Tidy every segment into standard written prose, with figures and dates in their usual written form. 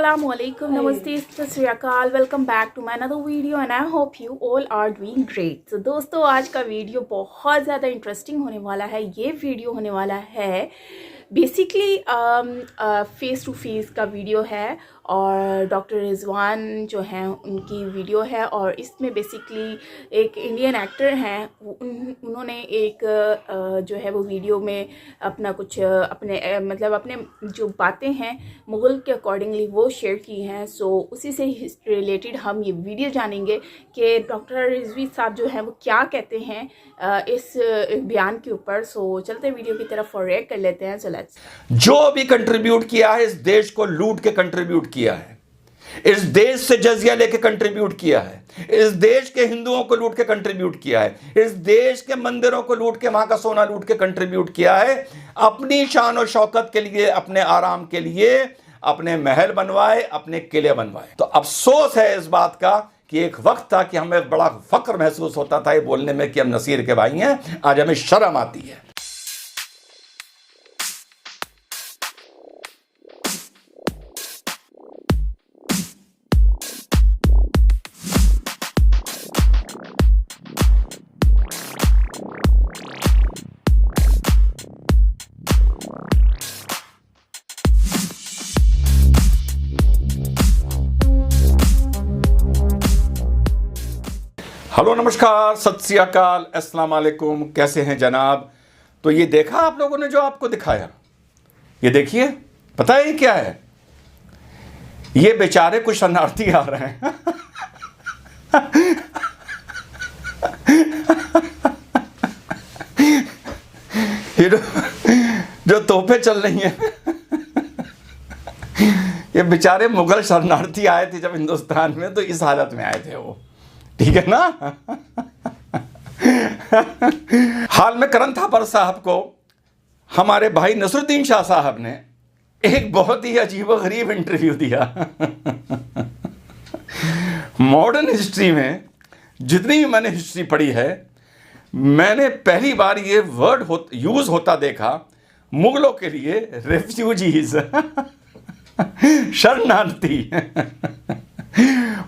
Assalamualaikum, Namaste, Sat Shri Akal, welcome back to my another video and I hope you all are doing great. So दोस्तों आज का video बहुत ज़्यादा interesting होने वाला है। ये वीडियो होने वाला है बेसिकली फेस टू फेस का वीडियो है और डॉक्टर रिजवान जो हैं उनकी वीडियो है और इसमें बेसिकली एक इंडियन एक्टर हैं उन्होंने एक जो है वो वीडियो में अपना कुछ अपने मतलब अपने जो बातें हैं मुग़ल के अकॉर्डिंगली वो शेयर की हैं। सो उसी से रिलेटेड हम ये वीडियो जानेंगे कि डॉक्टर रिजवी साहब जो हैं वो क्या कहते हैं इस बयान के ऊपर। सो चलते वीडियो की तरफ और रिएक्ट कर लेते हैं। चलो जो भी कंट्रीब्यूट किया है इस देश को लूट के कंट्रीब्यूट किया है, इस देश से जजिया लेके कंट्रीब्यूट किया है, इस देश के हिंदुओं को लूट के कंट्रीब्यूट किया है, इस देश के मंदिरों को लूट के वहां का सोना लूट के कंट्रीब्यूट किया है, अपनी शान और शौकत के लिए, अपने आराम के लिए अपने महल बनवाए, अपने किले बनवाए। तो अफसोस है इस बात का कि एक वक्त था कि हमें बड़ा फक्र महसूस होता था ये बोलने में कि हम नसीर के भाई हैं, आज हमें शर्म आती है। हेलो नमस्कार, सत श्री अकाल, अस्सलाम वालेकुम, कैसे हैं जनाब। तो ये देखा आप लोगों ने जो आपको दिखाया, ये देखिए, पता है ये क्या है? ये बेचारे कुछ शरणार्थी आ रहे हैं ये जो तोहफे चल रही हैं ये बेचारे मुगल शरणार्थी आए थे जब हिंदुस्तान में, तो इस हालत में आए थे वो, ठीक है ना। हाल में करण थापर साहब को हमारे भाई नसरुद्दीन शाह साहब ने एक बहुत ही अजीबोगरीब इंटरव्यू दिया। मॉडर्न हिस्ट्री में जितनी भी मैंने हिस्ट्री पढ़ी है, मैंने पहली बार ये वर्ड यूज होता देखा मुगलों के लिए, रेफ्यूजीज, शरणार्थी।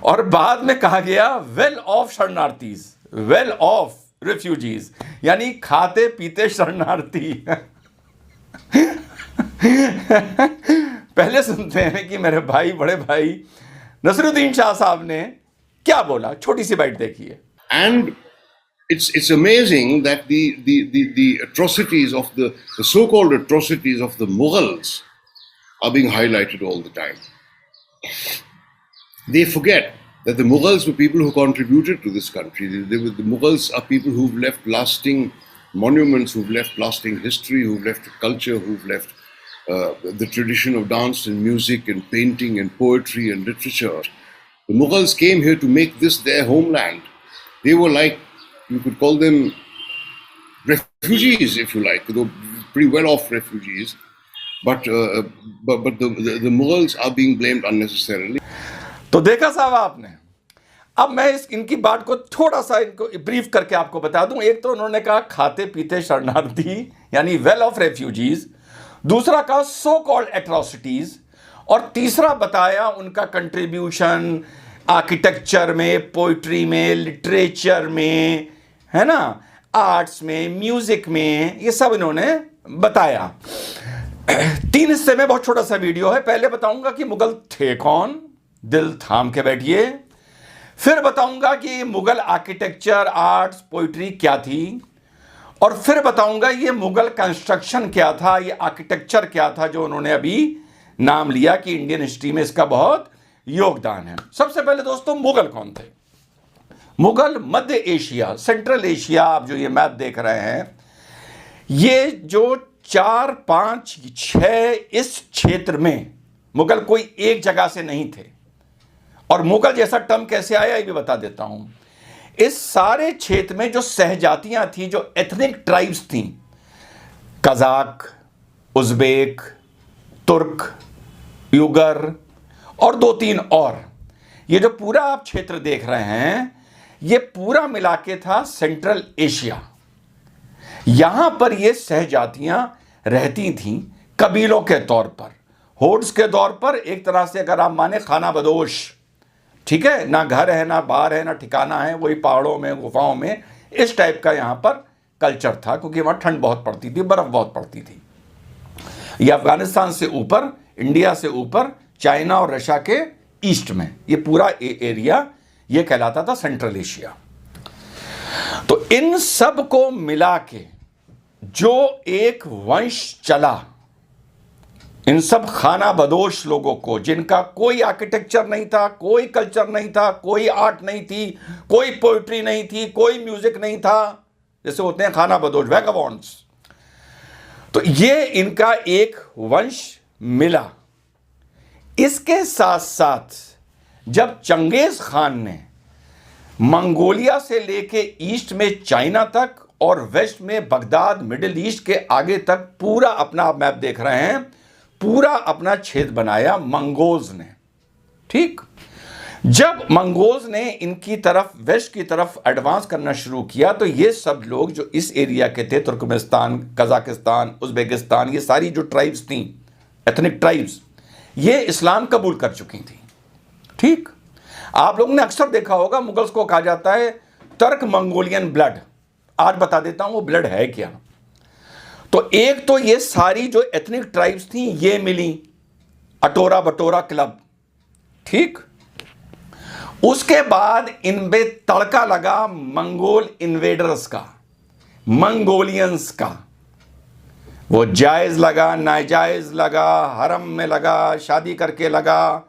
और बाद में कहा गया वेल ऑफ शरणार्थीज, वेल ऑफ रेफ्यूजीज, यानी खाते पीते शरणार्थी। पहले सुनते हैं कि मेरे भाई, बड़े भाई नसरुद्दीन शाह साहब ने क्या बोला, छोटी सी बाइट देखिए। And it's amazing that the atrocities of the so-called atrocities of the Mughals are being highlighted all the time. They forget that the Mughals were people who contributed to this country. The Mughals are people who've left lasting monuments, who've left lasting history, who've left culture, who've left the tradition of dance and music and painting and poetry and literature. The Mughals came here to make this their homeland. They were like, you could call them refugees, if you like, though pretty well-off refugees. But the Mughals are being blamed unnecessarily. तो देखा साहब आपने। अब मैं इनकी बात को थोड़ा सा इनको ब्रीफ करके आपको बता दूं। एक तो उन्होंने कहा खाते पीते शरणार्थी, यानी वेल ऑफ रेफ्यूजीज, दूसरा कहा सो कॉल्ड एट्रोसिटीज, और तीसरा बताया उनका कंट्रीब्यूशन आर्किटेक्चर में, पोइट्री में, लिटरेचर में, है ना, आर्ट्स में, म्यूजिक में, ये सब इन्होंने बताया। 3 हिस्से में बहुत छोटा सा वीडियो है। पहले बताऊंगा कि मुगल थे कौन, दिल थाम के बैठिए। फिर बताऊंगा कि मुगल आर्किटेक्चर, आर्ट्स, पोइट्री क्या थी, और फिर बताऊंगा ये मुगल कंस्ट्रक्शन क्या था, ये आर्किटेक्चर क्या था जो उन्होंने अभी नाम लिया कि इंडियन हिस्ट्री में इसका बहुत योगदान है। सबसे पहले दोस्तों, मुगल कौन थे? मुगल मध्य एशिया, सेंट्रल एशिया, आप जो ये मैप देख रहे हैं, ये जो 4, 5, 6 इस क्षेत्र में मुगल कोई एक जगह से नहीं थे। और मुगल जैसा टर्म कैसे आया ये भी बता देता हूं। इस सारे क्षेत्र में जो सहजातियां थी, जो एथनिक ट्राइब्स थी, कजाक, उज़्बेक, तुर्क, युगर और 2-3 और, ये जो पूरा आप क्षेत्र देख रहे हैं, ये पूरा मिला के था सेंट्रल एशिया। यहां पर ये सहजातियां रहती थीं कबीलों के तौर पर, होड्स के दौर पर एक तरह से अगर आप माने खाना बदोश, ठीक है, ना घर है ना बार है ना ठिकाना है, वही पहाड़ों में गुफाओं में, इस टाइप का यहाँ पर कल्चर था, क्योंकि वहाँ ठंड बहुत पड़ती थी, बर्फ बहुत पड़ती थी। ये अफगानिस्तान से ऊपर, इंडिया से ऊपर, चाइना और रशिया के ईस्ट में ये पूरा एरिया ये कहलाता था सेंट्रल एशिया। तो इन सब को मिला के जो एक वंश चला, इन सब खाना बदोश लोगों को, जिनका कोई आर्किटेक्चर नहीं था, कोई कल्चर नहीं था, कोई आर्ट नहीं थी, कोई पोइट्री नहीं थी, कोई म्यूजिक नहीं था, जैसे होते हैं खाना बदोश, वैगाबॉन्ड्स, तो ये इनका एक वंश मिला। इसके साथ साथ जब चंगेज खान ने मंगोलिया से लेके ईस्ट में चाइना तक और वेस्ट में बगदाद, मिडिल ईस्ट के आगे तक पूरा अपना, आप मैप देख रहे हैं, पूरा अपना क्षेत्र बनाया मंगोल्स ने, ठीक। जब मंगोल्स ने इनकी तरफ, वेस्ट की तरफ एडवांस करना शुरू किया, तो ये सब लोग जो इस एरिया के थे, तुर्कमेनिस्तान, कजाकिस्तान, उज्बेकिस्तान, ये सारी जो ट्राइब्स थी, एथनिक ट्राइब्स, ये इस्लाम कबूल कर चुकी थी, ठीक। आप लोगों ने अक्सर देखा होगा मुगल्स को कहा जाता है तर्क मंगोलियन ब्लड। आज बता देता हूं वो ब्लड है क्या। तो एक तो ये सारी जो एथनिक ट्राइब्स थी ये मिली, अटोरा बटोरा क्लब, ठीक। उसके बाद इनमें तड़का लगा मंगोल इन्वेडर्स का, मंगोलियंस का। वो जायज लगा, नाजायज लगा, हरम में लगा, शादी करके लगा,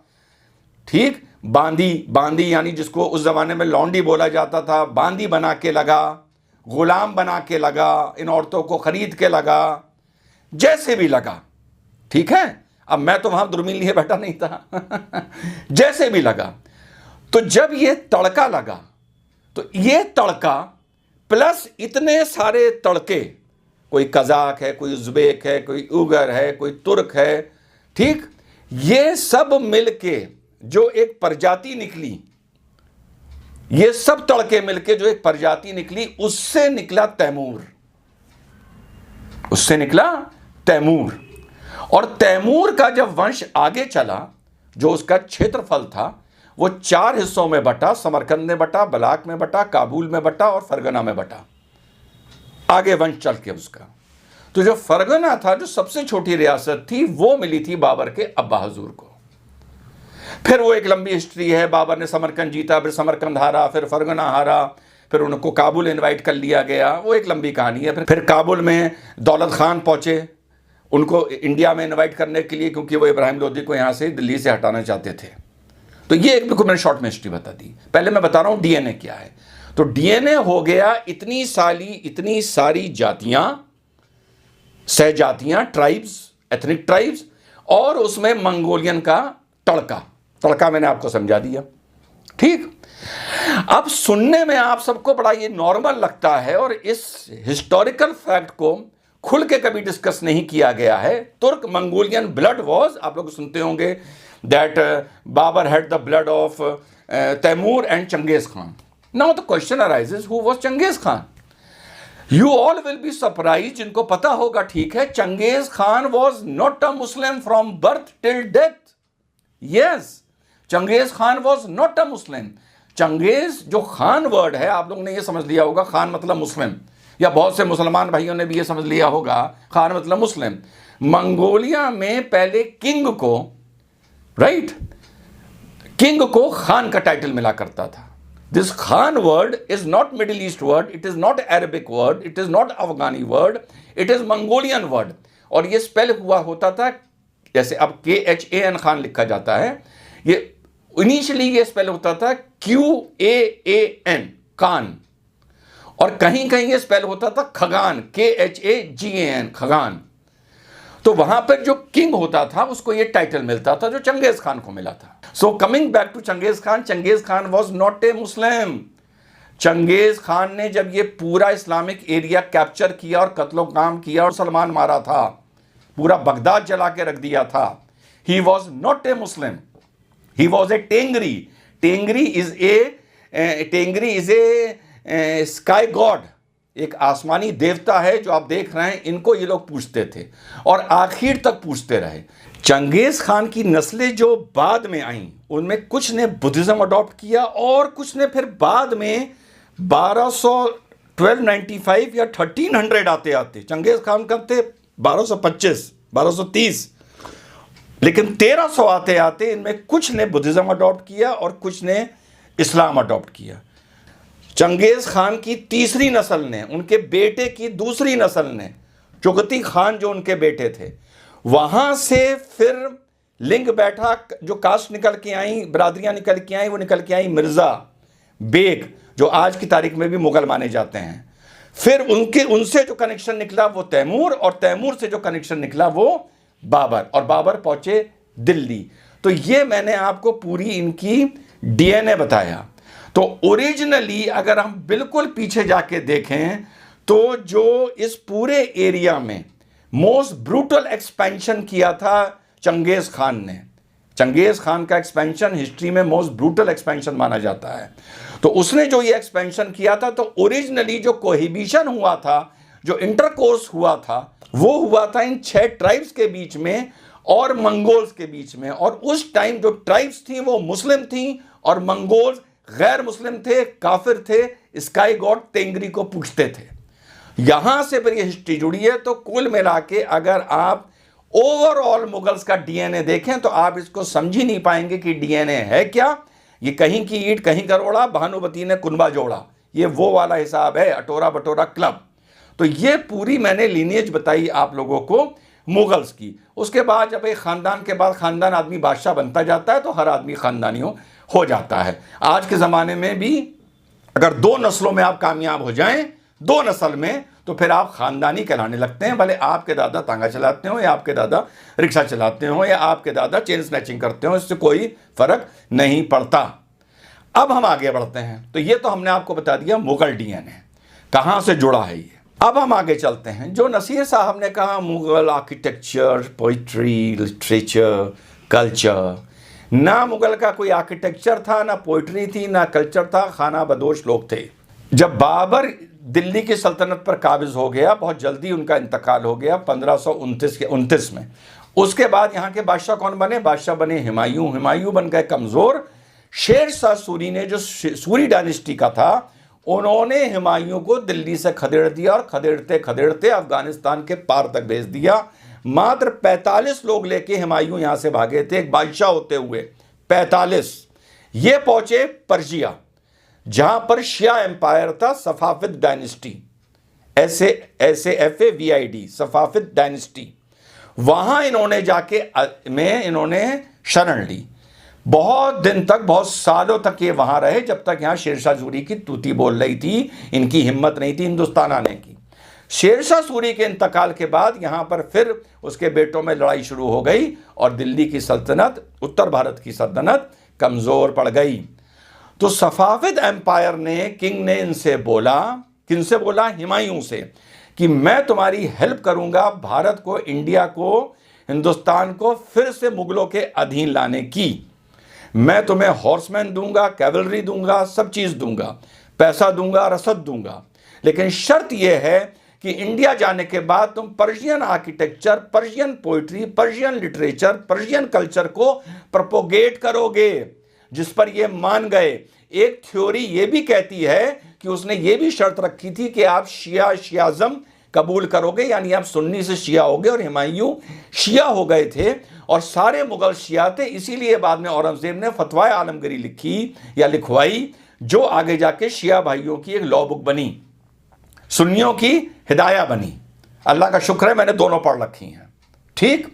ठीक। बांदी यानी जिसको उस जमाने में लौंडी बोला जाता था, बांदी बना के लगा, गुलाम बना के लगा, इन औरतों को खरीद के लगा, जैसे भी लगा, ठीक है। अब मैं तो वहां दूरबीन लिए बैठा नहीं था जैसे भी लगा। तो जब ये तड़का लगा, तो ये तड़का प्लस इतने सारे तड़के, कोई कजाक है, कोई उज़्बेक है, कोई उगर है, कोई तुर्क है, ठीक, ये सब मिलके जो एक प्रजाति निकली, ये सब तड़के मिलके जो एक प्रजाति निकली, उससे निकला तैमूर, उससे निकला तैमूर। और तैमूर का जब वंश आगे चला, जो उसका क्षेत्रफल था वो 4 हिस्सों में बटा, समरकंद में बटा, बलाक में बटा, काबुल में बटा और फरगना में बटा, आगे वंश चल के उसका। तो जो फरगना था, जो सबसे छोटी रियासत थी, वो मिली थी बाबर के अब्बा हजूर को। फिर वो एक लंबी हिस्ट्री है, बाबर ने समरकंद जीता, फिर समरकंद हारा, फिर फरगना हारा, फिर उनको काबुल इनवाइट कर लिया गया, वो एक लंबी कहानी है। फिर काबुल में दौलत खान पहुंचे उनको इंडिया में इनवाइट करने के लिए, क्योंकि वो इब्राहिम लोदी को यहाँ से दिल्ली से हटाना चाहते थे। तो ये एक मैंने शॉर्ट में हिस्ट्री बता दी। पहले मैं बता रहा हूँ डीएनए क्या है। तो डीएनए हो गया इतनी सारी जातियां, सहजातियां, ट्राइब्स, एथनिक ट्राइब्स, और उसमें मंगोलियन का तड़का मैंने आपको समझा दिया, ठीक। अब सुनने में आप सबको बड़ा ये नॉर्मल लगता है, और इस हिस्टोरिकल फैक्ट को खुल के कभी डिस्कस नहीं किया गया है। तुर्क मंगोलियन ब्लड वॉज, आप लोग सुनते होंगे that Babur had the blood of Timur and Changez Khan. Now the question arises, who was Changez Khan? You all will be surprise, जिनको पता होगा ठीक है, Changez Khan was not a Muslim from birth till death. Yes, Changez Khan was not a Muslim. Changez जो खान वर्ड है, आप लोगों ने ये समझ लिया होगा, खान मतलब मुस्लिम, या बहुत से मुसलमान भाइयों ने भी ये समझ लिया होगा खान मतलब मुस्लिम। मंगोलिया में पहले किंग को, राइट, किंग को खान का टाइटल मिला करता था। This Khan word is not middle east word, it is not Arabic word, it is not Afghani word, it is Mongolian word. और ये स्पेल हुआ होता था जैसे अब KHAN खान लिखा जाता है, ये इनिशियली ये स्पेल होता था QAAN कान, और कहीं कहीं ये स्पेल होता था खगान, KHAGAN खगान। तो वहां पर जो किंग होता था उसको ये टाइटल मिलता था, जो चंगेज खान को मिला था। So coming back to Changez Khan was not a Muslim. Changez Khan ने जब ये पूरा इस्लामिक एरिया कैप्चर किया और कत्लो काम किया और सलमान मारा था, पूरा बगदाद जला के रख दिया था, he was not a Muslim, he was a Tengri. Tengri is a sky god, एक आसमानी देवता है जो आप देख रहे हैं, इनको ये लोग पूछते थे और आखिर तक पूछते रहे। चंगेज खान की नस्लें जो बाद में आईं, उनमें कुछ ने बुद्धिज्म अडॉप्ट किया और कुछ ने फिर बाद में 1295 या 1300 आते आते, चंगेज खान कब थे? 1225 1230, लेकिन 1300 आते आते इनमें कुछ ने बुद्धिज्म अडॉप्ट किया और कुछ ने इस्लाम अडॉप्ट किया। चंगेज खान की तीसरी नस्ल ने, उनके बेटे की दूसरी नस्ल ने, चुगती खान जो उनके बेटे थे, वहां से फिर लिंग बैठा, जो कास्ट निकल के आई, बरादरियां निकल के आई, वो निकल के आई मिर्जा बेग, जो आज की तारीख में भी मुगल माने जाते हैं। फिर उनसे जो कनेक्शन निकला वो तैमूर, और तैमूर से जो कनेक्शन निकला वो बाबर, और बाबर पहुंचे दिल्ली। तो ये मैंने आपको पूरी इनकी डीएनए बताया। तो ओरिजिनली अगर हम बिल्कुल पीछे जाके देखें तो जो इस पूरे एरिया में मोस्ट ब्रूटल एक्सपेंशन किया था चंगेज खान ने, चंगेज खान का एक्सपेंशन हिस्ट्री में मोस्ट ब्रूटल एक्सपेंशन माना जाता है। तो उसने जो ये एक्सपेंशन किया था, तो ओरिजिनली जो कोहिबिशन हुआ था, जो इंटरकोर्स हुआ था, वो हुआ था इन 6 ट्राइब्स के बीच में और मंगोल्स के बीच में। और उस टाइम जो ट्राइब्स थी वो मुस्लिम थी और मंगोल्स गैर मुस्लिम थे, काफिर थे, स्काई गॉड तेंगरी को पूछते थे। यहां से फिर ये हिस्ट्री जुड़ी है। तो कुल मिला के अगर आप ओवरऑल मुगल्स का डीएनए देखें तो आप इसको समझ ही नहीं पाएंगे कि डीएनए है क्या। ये कहीं की ईंट कहीं का रोड़ा, भानुमती ने कुनबा जोड़ा, ये वो वाला हिसाब है, अटोरा बटोरा क्लब। तो ये पूरी मैंने लीनिएज बताई आप लोगों को मुगल्स की। उसके बाद जब एक खानदान के बाद खानदान आदमी बादशाह बनता जाता है तो हर आदमी खानदानियों हो जाता है। आज के ज़माने में भी अगर 2 नस्लों में आप कामयाब हो जाएं, 2 नस्ल में, तो फिर आप खानदानी कहलाने लगते हैं। भले आपके दादा तांगा चलाते हो या आपके दादा रिक्शा चलाते हो या आपके दादा चेन स्नैचिंग करते हो, इससे कोई फर्क नहीं पड़ता। अब हम आगे बढ़ते हैं। तो ये तो हमने आपको बता दिया मुगल डीएनए कहाँ से जुड़ा है ये। अब हम आगे चलते हैं। जो नसीर साहब ने कहा Mughal architecture, poetry, literature, culture, ना मुगल का कोई आर्किटेक्चर था, ना पोइट्री थी, ना कल्चर था, खाना बदोश लोग थे। जब बाबर दिल्ली की सल्तनत पर काबिज हो गया, बहुत जल्दी उनका इंतकाल हो गया 1529 में। उसके बाद यहाँ के बादशाह कौन बने? बादशाह बने हुमायूं। हुमायूं बन गए कमज़ोर। शेर शाह सूरी ने, जो सूरी डायनेस्टी का था, उन्होंने हुमायूं को दिल्ली से खदेड़ दिया और खदेड़ते खदेड़ते अफगानिस्तान के पार तक भेज दिया। मात्र 45 लोग लेके हुमायूं यहाँ से भागे थे, एक बादशाह होते हुए 45। ये पहुंचे पर्शिया, जहां पर शिया एम्पायर था, Safavid dynasty, SAFAVID, Safavid dynasty. वहां इन्होंने जाके इन्होंने शरण ली। बहुत दिन तक, बहुत सालों तक ये वहां रहे, जब तक यहां शेरशाह सूरी की तूती बोल रही थी। इनकी हिम्मत नहीं थी हिंदुस्तान आने की। शेरशाह सूरी के इंतकाल के बाद यहां पर फिर उसके बेटों में लड़ाई शुरू हो गई और दिल्ली की सल्तनत, उत्तर भारत की सल्तनत कमजोर पड़ गई। तो सफाविद एम्पायर ने, किंग ने इनसे बोला, किनसे बोला? हुमायूं से, कि मैं तुम्हारी हेल्प करूंगा भारत को, इंडिया को, हिंदुस्तान को फिर से मुगलों के अधीन लाने की। मैं तुम्हें हॉर्समैन दूंगा, कैवलरी दूंगा, सब चीज दूंगा, पैसा दूंगा, रसद दूंगा, लेकिन शर्त यह है कि इंडिया जाने के बाद तुम Persian architecture, Persian poetry, Persian literature, Persian culture को प्रोपोगेट करोगे। जिस पर ये मान गए। एक थ्योरी ये भी कहती है कि उसने ये भी शर्त रखी थी कि आप शियाज़म कबूल करोगे, यानी आप सुन्नी से शिया होगे, और हुमायूं शिया हो गए थे और सारे मुगल शिया थे। इसीलिए बाद में औरंगजेब ने फतवाए आलमगीरी लिखी या लिखवाई, जो आगे जाके शिया भाइयों की एक लॉ बुक बनी, सुन्नियों की हिदाया बनी। अल्लाह का शुक्र है मैंने दोनों पढ़ रखी हैं। ठीक।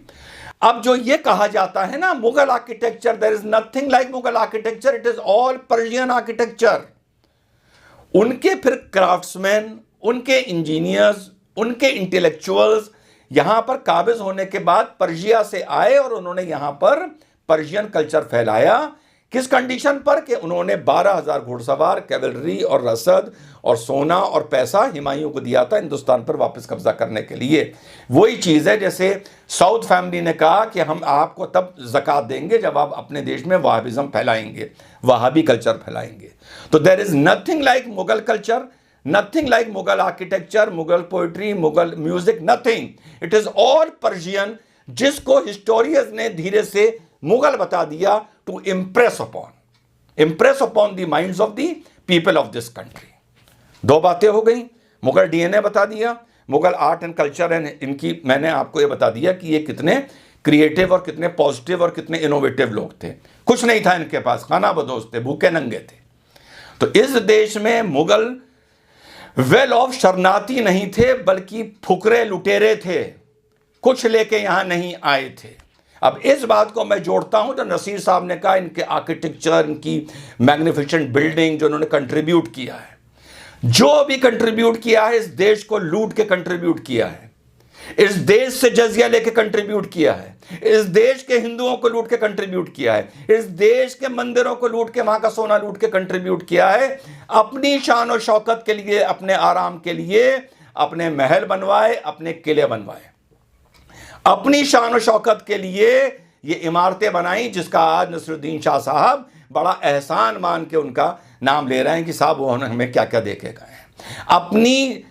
अब जो ये कहा जाता है ना Mughal architecture, there is nothing like Mughal architecture, it is all Persian architecture. उनके फिर क्राफ्ट्समैन, उनके इंजीनियर्स, उनके इंटेलेक्चुअल्स यहां पर काबिज होने के बाद पर्शिया से आए और उन्होंने यहां पर पर्शियन कल्चर फैलाया। किस कंडीशन पर? कि उन्होंने 12,000 घुड़सवार, कैवलरी और रसद और सोना और पैसा हुमायूं को दिया था हिंदुस्तान पर वापस कब्जा करने के लिए। वही चीज़ है जैसे साउथ फैमिली ने कहा कि हम आपको तब ज़कात देंगे जब आप अपने देश में वहाबिज़म फैलाएंगे, वहाबी कल्चर फैलाएंगे। तो there is nothing like Mughal culture, nothing like Mughal architecture, Mughal poetry, Mughal music, nothing. It is all Persian, जिसको historians ने धीरे से मुगल बता दिया to impress upon the minds of the people of this country. दो बातें हो गई, मुगल डीएनए बता दिया, Mughal art and culture and इनकी मैंने आपको ये बता दिया कि ये कितने क्रिएटिव और कितने पॉजिटिव और कितने इनोवेटिव लोग थे। कुछ नहीं था इनके पास, खाना बदोश थे, भूखे नंगे थे। तो इस देश में मुगल वेल ऑफ शरणार्थी नहीं थे, बल्कि फुकरे लुटेरे थे, कुछ लेके यहां नहीं आए थे। अब इस बात को मैं जोड़ता हूं जो नसीर साहब ने कहा, इनके आर्किटेक्चर, इनकी मैग्निफिसेंट बिल्डिंग जो उन्होंने कंट्रीब्यूट किया है, जो भी कंट्रीब्यूट किया है इस देश को लूट के कंट्रीब्यूट किया है, इस देश से जजिया लेके कंट्रीब्यूट किया है, इस देश के हिंदुओं को लूट के कंट्रीब्यूट किया है, इस देश के मंदिरों को लूट के, वहां का सोना लूट के कंट्रीब्यूट किया है, अपनी शान और शौकत के लिए, अपने आराम के लिए अपने महल बनवाए, अपने किले बनवाए, अपनी शान और शौकत के लिए ये इमारतें बनाई, जिसका आज नसरुद्दीन शाह साहब बड़ा एहसान मान के उनका नाम ले रहे हैं कि साहब वो हमें क्या क्या देके गए हैं। अपनी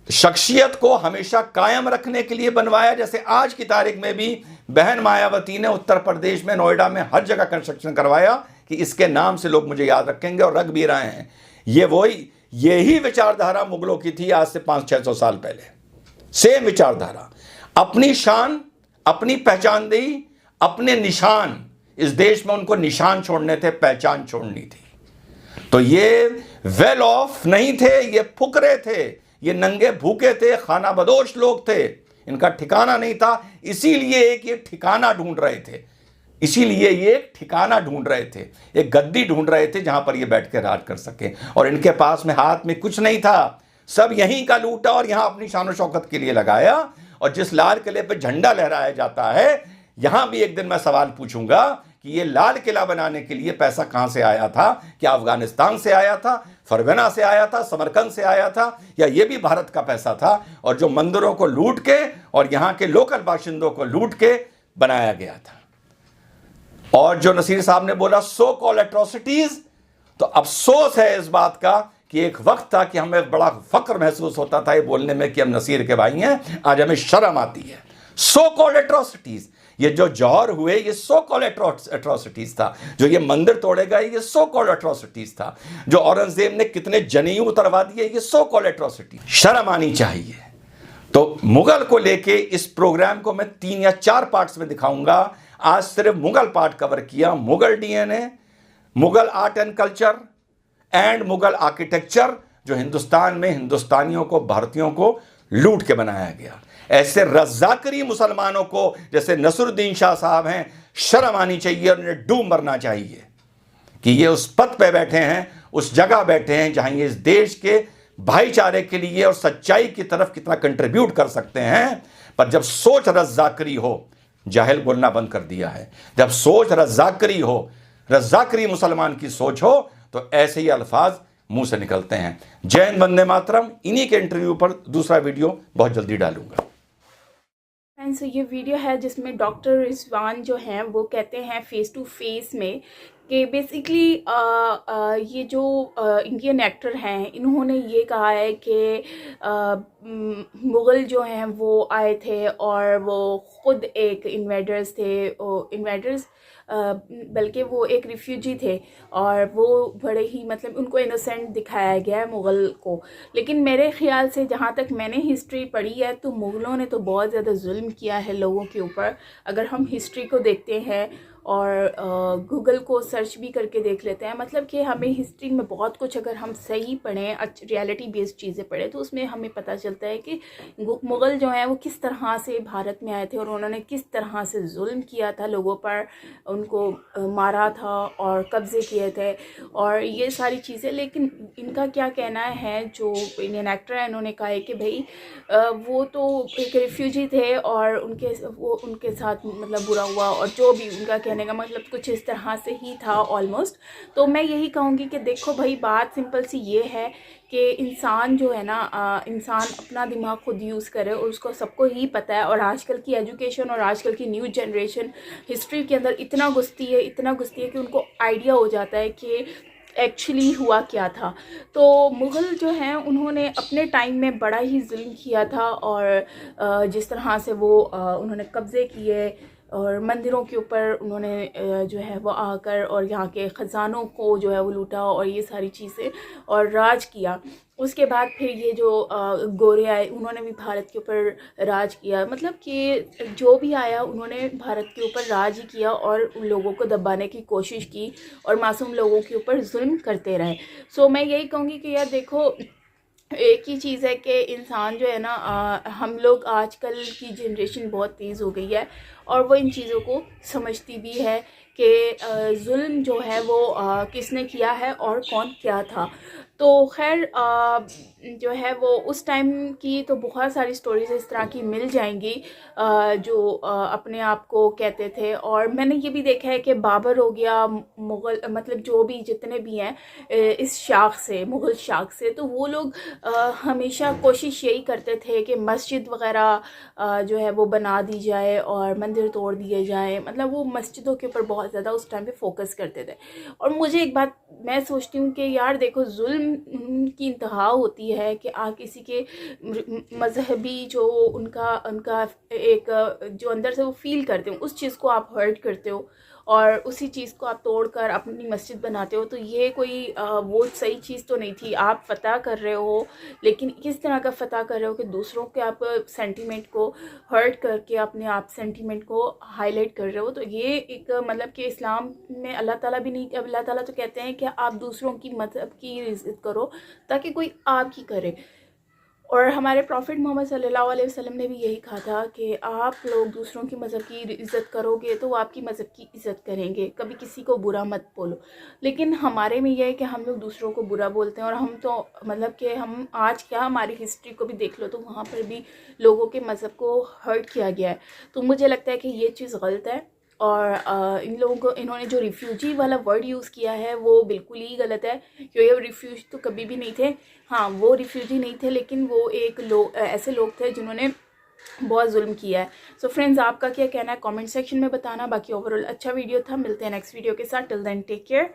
शख्सियत को हमेशा कायम रखने के लिए बनवाया। जैसे आज की तारीख में भी बहन मायावती ने उत्तर प्रदेश में, नोएडा में हर जगह कंस्ट्रक्शन करवाया कि इसके नाम से लोग मुझे याद रखेंगे, और रख भी रहे हैं। यही विचारधारा मुगलों की थी आज से 500-600 साल पहले। सेम विचारधारा, अपनी शान, अपनी पहचानदेही, अपने निशान, इस देश में उनको निशान छोड़ने थे, पहचान छोड़नी थी। तो ये वेल ऑफ नहीं थे, ये फुकरे थे, ये नंगे भूखे थे, खाना बदोश लोग थे, इनका ठिकाना नहीं था। इसीलिए ये ठिकाना ढूंढ रहे थे, इसीलिए ये ठिकाना ढूंढ रहे थे, एक गद्दी ढूंढ रहे थे जहां पर ये बैठ के राज कर सके। और इनके पास में हाथ में कुछ नहीं था, सब यहीं का लूटा और यहां अपनी शान और शौकत के लिए लगाया। और जिस लाल किले पर झंडा लहराया जाता है, यहां भी एक दिन मैं सवाल पूछूंगा कि ये लाल किला बनाने के लिए पैसा कहां से आया था? क्या अफगानिस्तान से आया था, फरगना से आया था, समरकंद से आया था, या ये भी भारत का पैसा था? और जो मंदिरों को लूट के और यहां के लोकल बाशिंदों को लूट के बनाया गया था। और जो नसीर साहब ने बोला सो कॉल्ड एट्रोसिटीज, तो अफसोस है इस बात का कि एक वक्त था कि हमें बड़ा फक्र महसूस होता था ये बोलने में कि हम नसीर के भाई हैं, आज हमें शर्म आती है। सो कॉल्ड एट्रोसिटीज, ये जो जौहर हुए ये सो कॉल्ड एट्रोसिटीज था, जो ये मंदिर तोड़ेगा ये सो कॉल्ड एट्रोसिटीज था, जो औरंगजेब ने कितने जनेऊ उतरवा दिए ये सो कॉल्ड एट्रोसिटी। शर्म आनी चाहिए। तो मुगल को लेके इस प्रोग्राम को मैं 3 या 4 पार्ट्स में दिखाऊंगा। आज सिर्फ मुगल पार्ट कवर किया, Mughal DNA, Mughal art and culture and Mughal architecture, जो हिंदुस्तान में हिंदुस्तानियों को, भारतीयों को लूट के बनाया गया। ऐसे रज़ाकरी मुसलमानों को जैसे नसरुद्दीन शाह साहब हैं, शर्म आनी चाहिए और उन्हें डूब मरना चाहिए कि ये उस पद पे बैठे हैं, उस जगह बैठे हैं जहां ये इस देश के भाईचारे के लिए और सच्चाई की तरफ कितना कंट्रीब्यूट कर सकते हैं। पर जब सोच रज़ाकरी हो, जाहिल बोलना बंद कर दिया है, जब सोच रज़ाकरी हो, रज़ाकरी मुसलमान की सोच हो, तो ऐसे ही अल्फाज मुंह से निकलते हैं। जय हिंद, वंदे मातरम। इन्हीं के इंटरव्यू पर दूसरा वीडियो बहुत जल्दी डालूंगा। फ्रेंड्स, ये वीडियो है जिसमें डॉक्टर रिजवान जो हैं वो कहते हैं फेस टू फेस में कि बेसिकली ये जो इंडियन एक्टर हैं इन्होंने ये कहा है कि मुग़ल जो हैं वो आए थे और वो ख़ुद एक इन्वेडर्स थे, इन्वेडर्स बल्कि वो एक रिफ्यूजी थे और वो बड़े ही मतलब उनको इनोसेंट दिखाया गया है मुग़ल को। लेकिन मेरे ख़्याल से जहाँ तक मैंने हिस्ट्री पढ़ी है तो मुग़लों ने तो बहुत ज़्यादा जुल्म किया है लोगों के ऊपर। अगर हम हिस्ट्री को देखते हैं और गूगल को सर्च भी करके देख लेते हैं, मतलब कि हमें हिस्ट्री में बहुत कुछ अगर हम सही पढ़ें, रियलिटी बेस्ड चीज़ें पढ़ें, तो उसमें हमें पता चलता है कि मुग़ल जो हैं वो किस तरह से भारत में आए थे और उन्होंने किस तरह से जुल्म किया था लोगों पर, उनको मारा था और कब्ज़े किए थे और ये सारी चीज़ें। लेकिन इनका क्या कहना है, जो इंडियन एक्टर है इन्होंने कहा है कि भाई वो तो एक रिफ्यूजी थे और उनके साथ मतलब बुरा हुआ, और जो भी उनका कहने का मतलब कुछ इस तरह से ही था ऑलमोस्ट। तो मैं यही कहूँगी कि देखो भाई, बात सिंपल सी ये है कि इंसान जो है ना, इंसान अपना दिमाग खुद यूज़ करे और उसको सबको ही पता है। और आजकल की एजुकेशन और आजकल की न्यू जनरेशन हिस्ट्री के अंदर इतना घुसती है कि उनको आइडिया हो जाता है कि एक्चुअली हुआ क्या था। तो मुग़ल जो हैं उन्होंने अपने टाइम में बड़ा ही जुल्म किया था, और जिस तरह से वो उन्होंने कब्ज़े किए और मंदिरों के ऊपर उन्होंने जो है वो आकर और यहाँ के ख़जानों को जो है वो लूटा और ये सारी चीज़ें और राज किया। उसके बाद फिर ये जो गोरे आए उन्होंने भी भारत के ऊपर राज किया, मतलब कि जो भी आया उन्होंने भारत के ऊपर राज ही किया और उन लोगों को दबाने की कोशिश की और मासूम लोगों के ऊपर जुल्म करते रहे। सो मैं यही कहूँगी कि यार देखो, एक ही चीज़ है कि इंसान जो है ना, हम लोग आजकल की जनरेशन बहुत तेज़ हो गई है और वो इन चीज़ों को समझती भी है कि जुल्म जो है वो किसने किया है और कौन क्या था। तो खैर जो है वो उस टाइम की तो बहुत सारी स्टोरीज इस तरह की मिल जाएंगी जो अपने आप को कहते थे। और मैंने ये भी देखा है कि बाबर हो गया, मुग़ल, मतलब जो भी जितने भी हैं इस शाख से, मुग़ल शाख से, तो वो लोग हमेशा कोशिश यही करते थे कि मस्जिद वग़ैरह जो है वो बना दी जाए और मंदिर तोड़ दिए जाएं, मतलब वो मस्जिदों के ऊपर बहुत ज़्यादा उस टाइम पे फोकस करते थे। और मुझे एक बात मैं सोचती हूँ कि यार देखो, जुल्म की इंतहा होती है कि आप किसी के मजहबी जो उनका उनका एक जो अंदर से वो फील करते हो उस चीज़ को आप हर्ट करते हो और उसी चीज़ को आप तोड़कर अपनी मस्जिद बनाते हो, तो ये कोई वो सही चीज़ तो नहीं थी। आप फतह कर रहे हो, लेकिन किस तरह का फतह कर रहे हो कि दूसरों के आप सेंटीमेंट को हर्ट करके अपने आप सेंटीमेंट को हाईलाइट कर रहे हो। तो ये एक मतलब कि इस्लाम में अल्लाह ताला भी नहीं, अल्लाह ताला तो कहते हैं कि आप दूसरों की मजहब की इज़्ज़त करो ताकि कोई आपकी करे। और हमारे प्रॉफिट मोहम्मद सल्लल्लाहु अलैहि वसल्लम ने भी यही कहा था कि आप लोग दूसरों की मज़हब की इज़्ज़त करोगे तो वो आपकी मज़हब की इज़्ज़त करेंगे, कभी किसी को बुरा मत बोलो। लेकिन हमारे में यह है कि हम लोग दूसरों को बुरा बोलते हैं, और हम तो मतलब कि हम आज क्या, हमारी हिस्ट्री को भी देख लो तो वहाँ पर भी लोगों के मज़हब को हर्ट किया गया है। तो मुझे लगता है कि ये चीज़ गलत है, और इन लोगों को, इन्होंने जो रिफ्यूजी वाला वर्ड यूज़ किया है वो बिल्कुल ही गलत है, क्योंकि ये रिफ्यूज तो कभी भी नहीं थे। हाँ, वो रिफ्यूजी नहीं थे, लेकिन वो एक ऐसे लोग थे जिन्होंने बहुत जुल्म किया है। सो फ्रेंड्स, आपका क्या कहना है कमेंट सेक्शन में बताना। बाकी ओवरऑल अच्छा वीडियो था, मिलते हैं नेक्स्ट वीडियो के साथ। Till then take care.